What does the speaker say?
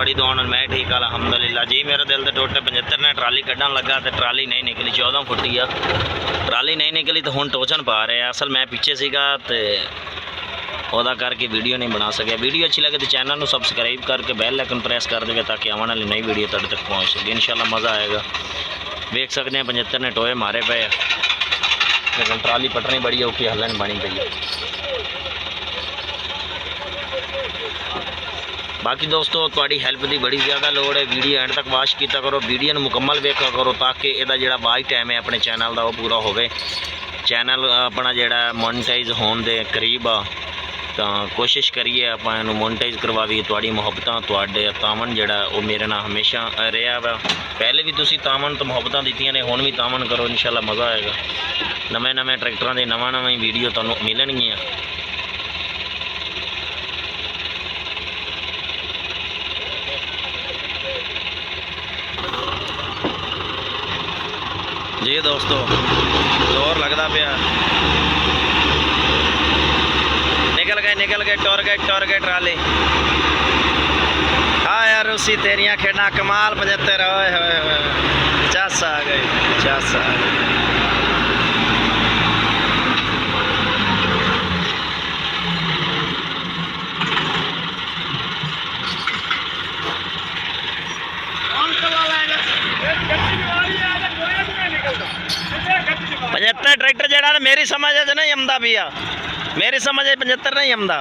थोड़ी दुआ नाल मैं ठीक अलहमदुलिल्लाह जी। मेरा दिल तो टुट 75 ने ट्राली कढ़न लगा तो ट्राली नहीं निकली। 14 फुटी आ ट्राली नहीं निकली तो हुण टोचन पा रहे। असल मैं पीछे सीगा तो ਉਹਦਾ करके वीडियो नहीं बना सकिया। वीडियो अच्छी लगे तो चैनल को सबसक्राइब करके बैल आइकन प्रेस कर दे ताकि आने वाली नई वीडियो तुहाडे तक पहुँच सके। इंशाल्लाह मज़ा आएगा। देख सकते हैं 75 ने टोए मारे पे, लेकिन ट्राली पटनी बड़ी औखी हलन बनी पई है। बाकी दोस्तों थोड़ी हेल्प की बड़ी ज़्यादा लोड़ है। वीडियो एंड तक वाच किया करो, वीडियो मुकम्मल देखा करो ताकि यदा जो वाच टाइम है अपने चैनल का वो पूरा होवे। चैनल अपना जोड़ा मोनेटाइज होने के करीब आ तो कोशिश करिए आप मोनेटाइज करवाइए। थोड़ी मुहब्बत थोड़े तावन जोड़ा वो मेरे ना हमेशा रहा वा। पहले भी तुसी तावन तो मुहब्बत दित्तियां ने, हुण भी तावन करो, इंशाल्लाह मज़ा आएगा। नवे नवे ट्रैक्टरों के नवा ही वीडियो तुहानूं मिलणगियां। जी दोस्तों जोर लगता पाया। निकल गए टोर गए ट्राली। हाँ यार उसी तेरिया खेड़ा कमाल 75 होए 50 आ गए 50 आ गए। पचहत्तर ट्रैक्टर जरा मेरी समझ नहीं आमदा पिया, मेरी समझ 75 नहीं आमदा।